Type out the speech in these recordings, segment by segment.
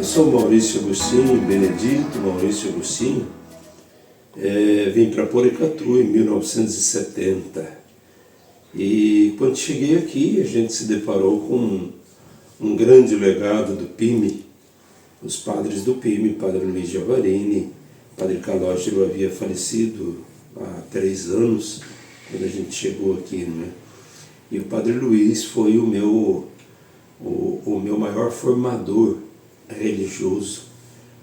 Eu sou Maurício Agostinho, Benedito Maurício Agostinho. Vim para Porecatu em 1970. E quando cheguei aqui, a gente se deparou com um grande legado do PIMI. Os padres do PIMI, Padre Luiz Giavarini, Padre Calógero havia falecido há 3 anos, quando a gente chegou aqui, não é? E o Padre Luiz foi o meu maior formador religioso.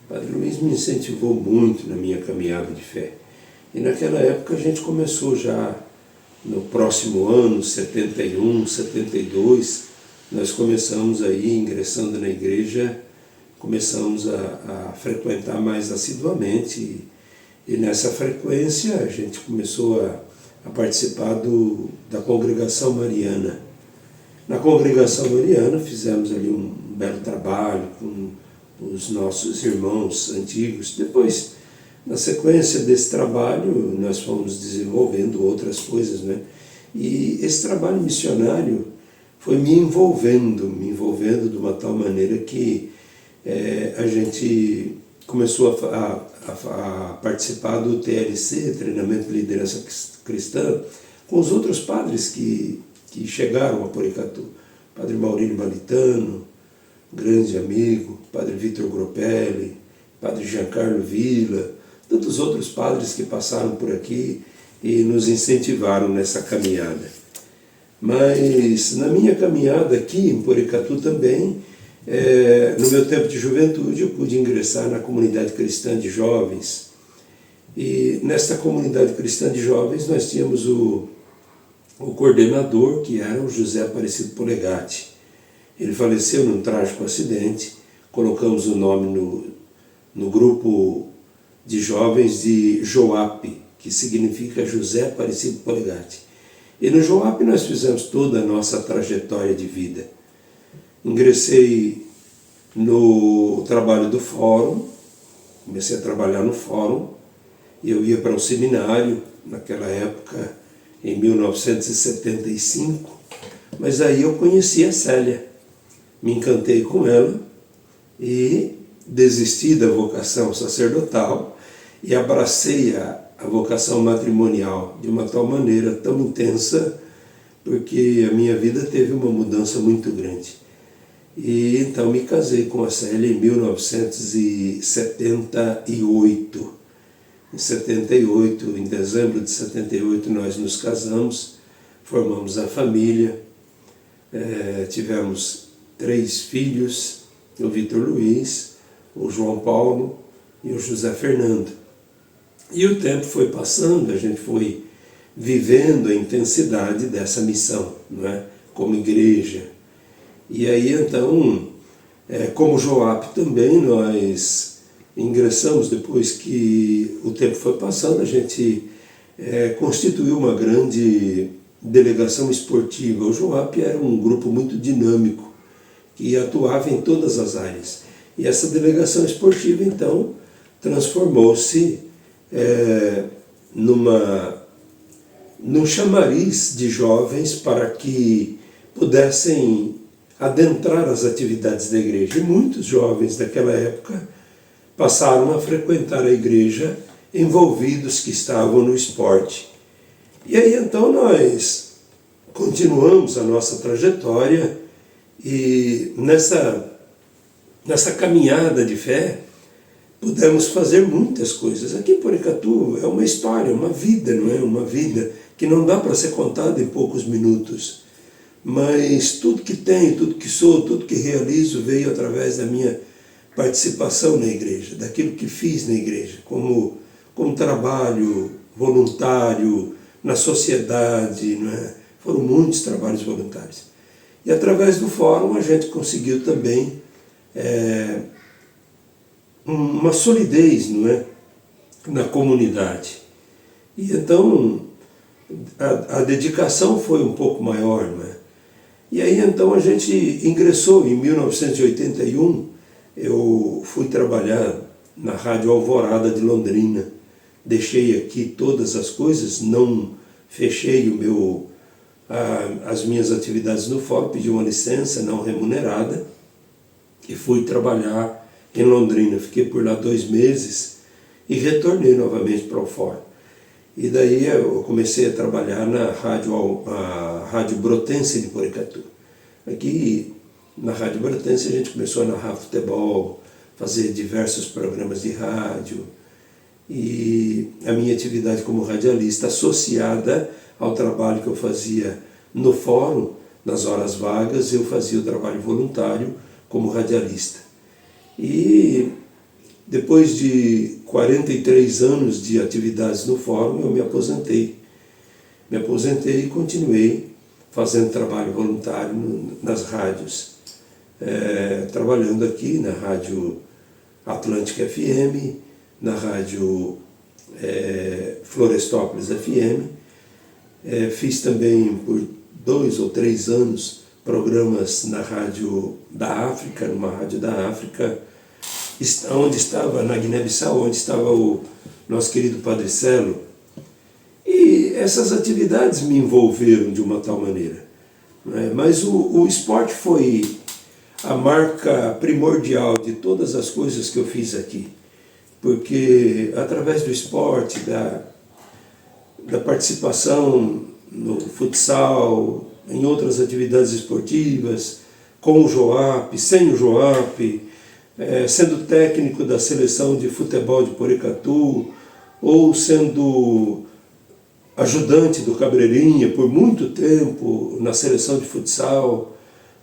O Padre Luiz me incentivou muito na minha caminhada de fé. E naquela época a gente começou já, no próximo ano, 71, 72, nós começamos aí, ingressando na igreja, começamos a frequentar mais assiduamente. E nessa frequência a gente começou a participar da congregação mariana. Na congregação mariana fizemos ali um belo trabalho com os nossos irmãos antigos. Depois, na sequência desse trabalho, nós fomos desenvolvendo outras coisas, né? E esse trabalho missionário foi me envolvendo de uma tal maneira que a gente começou a participar do TLC, Treinamento de Liderança Cristã, com os outros padres que chegaram a Porecatu. Padre Maurílio Malitano, grande amigo, Padre Vitor Gropelli, Padre Giancarlo Villa, tantos outros padres que passaram por aqui e nos incentivaram nessa caminhada. Mas na minha caminhada aqui em Porecatu também, no meu tempo de juventude, eu pude ingressar na comunidade cristã de jovens. E nesta comunidade cristã de jovens nós tínhamos o coordenador, que era o José Aparecido Polegatti. Ele faleceu num trágico acidente. Colocamos o nome no grupo de jovens de JOAP, que significa José Aparecido Polegatti. E no JOAP nós fizemos toda a nossa trajetória de vida. Ingressei no trabalho do fórum, comecei a trabalhar no fórum, e eu ia para o seminário, naquela época, em 1975, mas aí eu conheci a Célia, me encantei com ela e desisti da vocação sacerdotal e abracei a vocação matrimonial de uma tal maneira, tão intensa, porque a minha vida teve uma mudança muito grande. E então me casei com a Célia em 1978. Em 78, em dezembro de 78, nós nos casamos, formamos a família, tivemos 3 filhos, o Vitor Luiz, o João Paulo e o José Fernando. E o tempo foi passando, a gente foi vivendo a intensidade dessa missão, não é? Como igreja. E aí então, como JOAP também, nós ingressamos, depois que o tempo foi passando, a gente constituiu uma grande delegação esportiva. O JOAP era um grupo muito dinâmico, que atuava em todas as áreas. E essa delegação esportiva, então, transformou-se num chamariz de jovens para que pudessem adentrar as atividades da igreja. E muitos jovens daquela época passaram a frequentar a igreja envolvidos que estavam no esporte. E aí então nós continuamos a nossa trajetória e nessa caminhada de fé pudemos fazer muitas coisas. Aqui em Porecatu é uma história, uma vida, não é? Uma vida que não dá para ser contada em poucos minutos. Mas tudo que tenho, tudo que sou, tudo que realizo veio através da minha participação na igreja, daquilo que fiz na igreja, como trabalho voluntário na sociedade, não é? Foram muitos trabalhos voluntários. E através do fórum a gente conseguiu também uma solidez, não é? Na comunidade. E então a dedicação foi um pouco maior, não é? E aí então a gente ingressou em 1981. Eu fui trabalhar na Rádio Alvorada de Londrina. Deixei aqui todas as coisas, não fechei as minhas atividades no fórum, pedi uma licença não remunerada e fui trabalhar em Londrina. Fiquei por lá 2 meses e retornei novamente para o fórum. E daí eu comecei a trabalhar na Rádio Brotense de Porecatu. Aqui na Rádio Brotense a gente começou a narrar futebol, fazer diversos programas de rádio, e a minha atividade como radialista associada ao trabalho que eu fazia no fórum, nas horas vagas, eu fazia o trabalho voluntário como radialista. E depois de 43 anos de atividades no fórum, eu me aposentei. Me aposentei e continuei fazendo trabalho voluntário nas rádios. Trabalhando aqui na Rádio Atlântica FM, na Rádio Florestópolis FM. Fiz também por 2 ou 3 anos programas na Rádio da África, numa Rádio da África, onde estava, na Guiné-Bissau, onde estava o nosso querido Padre Celo. E essas atividades me envolveram de uma tal maneira, né? Mas o esporte foi a marca primordial de todas as coisas que eu fiz aqui, porque através do esporte, da participação no futsal, em outras atividades esportivas, com o JOAP, sem o JOAP, sendo técnico da seleção de futebol de Porecatu, ou sendo ajudante do Cabreirinha por muito tempo na seleção de futsal,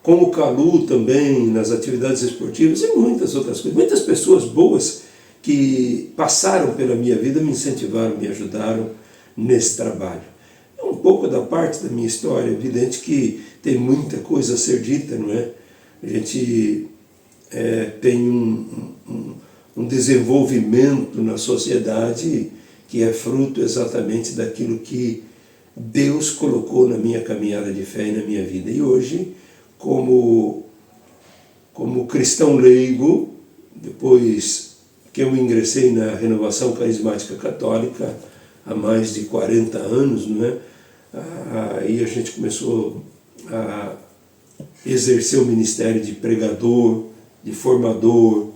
com o Calu também nas atividades esportivas e muitas outras coisas. Muitas pessoas boas que passaram pela minha vida me incentivaram, me ajudaram nesse trabalho. É um pouco da parte da minha história, é evidente que tem muita coisa a ser dita, não é? A gente tem um desenvolvimento na sociedade que é fruto exatamente daquilo que Deus colocou na minha caminhada de fé e na minha vida. E hoje, como cristão leigo, depois que eu ingressei na Renovação Carismática Católica há mais de 40 anos, não é? Aí a gente começou a exercer o ministério de pregador, de formador,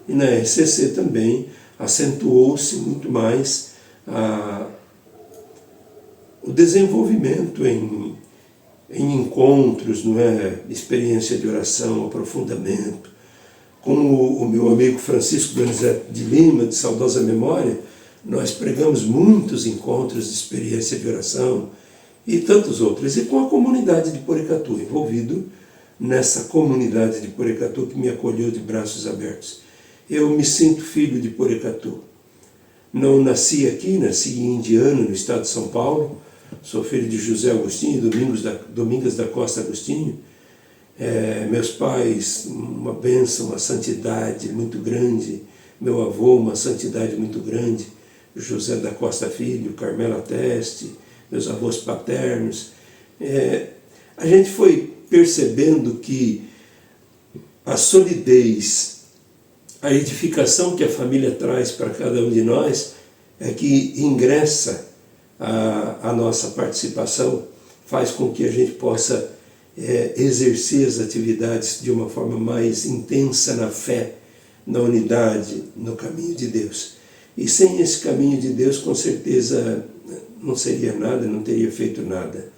e na RCC também acentuou-se muito mais o desenvolvimento em encontros, não é? Experiência de oração, aprofundamento. Com o meu amigo Francisco Donizete de Lima, de saudosa memória, nós pregamos muitos encontros de experiência de oração e tantos outros. E com a comunidade de Porecatu, envolvido nessa comunidade de Porecatu que me acolheu de braços abertos. Eu me sinto filho de Porecatu. Não nasci aqui, nasci em Indiana, no estado de São Paulo. Sou filho de José Agostinho e Domingas da Costa Agostinho. Meus pais, uma bênção, uma santidade muito grande. Meu avô, uma santidade muito grande. José da Costa Filho, Carmela Teste, meus avós paternos. A gente foi percebendo que a solidez, a edificação que a família traz para cada um de nós é que ingressa a nossa participação, faz com que a gente possa exercer as atividades de uma forma mais intensa na fé, na unidade, no caminho de Deus. E sem esse caminho de Deus, com certeza, não seria nada, não teria feito nada.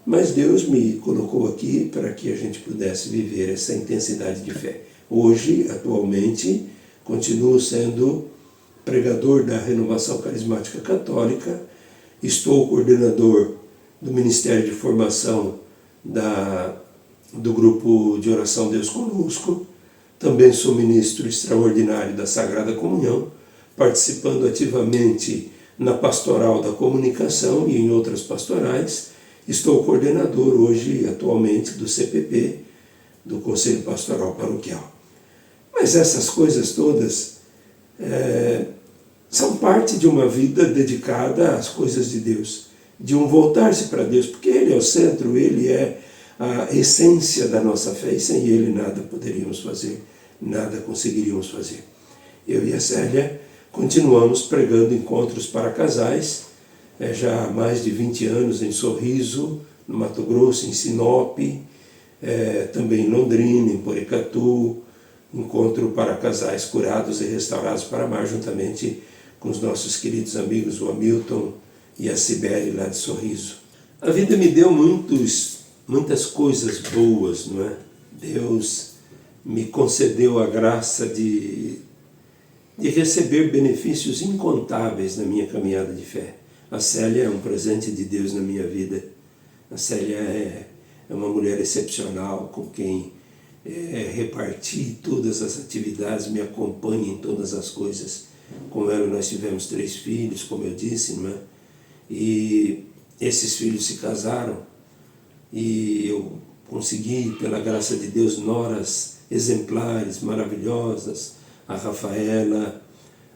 Mas Deus me colocou aqui para que a gente pudesse viver essa intensidade de fé. Hoje, atualmente, continuo sendo pregador da Renovação Carismática Católica, estou coordenador do Ministério de Formação do Grupo de Oração Deus Conosco, também sou ministro extraordinário da Sagrada Comunhão, participando ativamente na Pastoral da Comunicação e em outras pastorais. Estou coordenador hoje, atualmente, do CPP, do Conselho Pastoral Paroquial. Mas essas coisas todas são parte de uma vida dedicada às coisas de Deus, de um voltar-se para Deus, porque Ele é o centro, Ele é a essência da nossa fé, e sem Ele nada poderíamos fazer, nada conseguiríamos fazer. Eu e a Célia continuamos pregando encontros para casais, já há mais de 20 anos em Sorriso, no Mato Grosso, em Sinop, também em Londrina, em Porecatu, encontro para casais curados e restaurados para amar, juntamente com os nossos queridos amigos, o Hamilton e a Sibeli lá de Sorriso. A vida me deu muitas coisas boas, não é? Deus me concedeu a graça de receber benefícios incontáveis na minha caminhada de fé. A Célia é um presente de Deus na minha vida. A Célia é uma mulher excepcional, com quem reparti todas as atividades, me acompanha em todas as coisas. Com ela nós tivemos 3 filhos, como eu disse, não é? E esses filhos se casaram e eu consegui, pela graça de Deus, noras exemplares, maravilhosas, a Rafaela,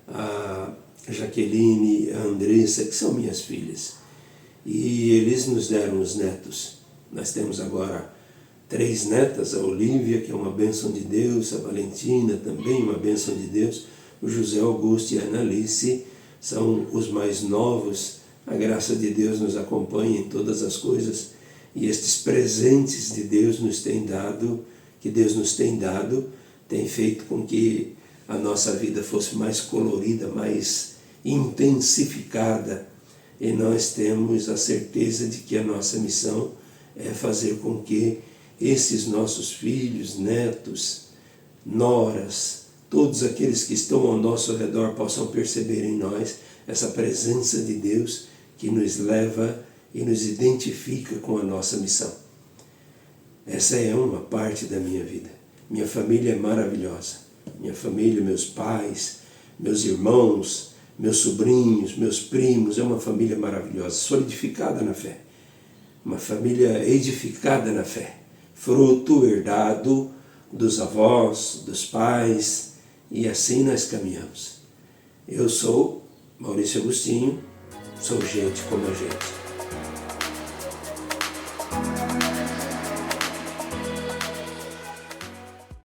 a Jaqueline, a Andressa, que são minhas filhas. E eles nos deram os netos. Nós temos agora 3 netas, a Olívia, que é uma bênção de Deus, a Valentina, também uma bênção de Deus, o José Augusto e a Analice são os mais novos. A graça de Deus nos acompanha em todas as coisas, e estes presentes de Deus nos tem dado, que Deus nos tem dado, tem feito com que a nossa vida fosse mais colorida, mais intensificada, e nós temos a certeza de que a nossa missão é fazer com que esses nossos filhos, netos, noras, todos aqueles que estão ao nosso redor possam perceber em nós essa presença de Deus que nos leva e nos identifica com a nossa missão. Essa é uma parte da minha vida. Minha família é maravilhosa. Minha família, meus pais, meus irmãos, meus sobrinhos, meus primos, é uma família maravilhosa, solidificada na fé. Uma família edificada na fé. Fruto herdado dos avós, dos pais, e assim nós caminhamos. Eu sou Maurício Agostinho, sou gente como a gente.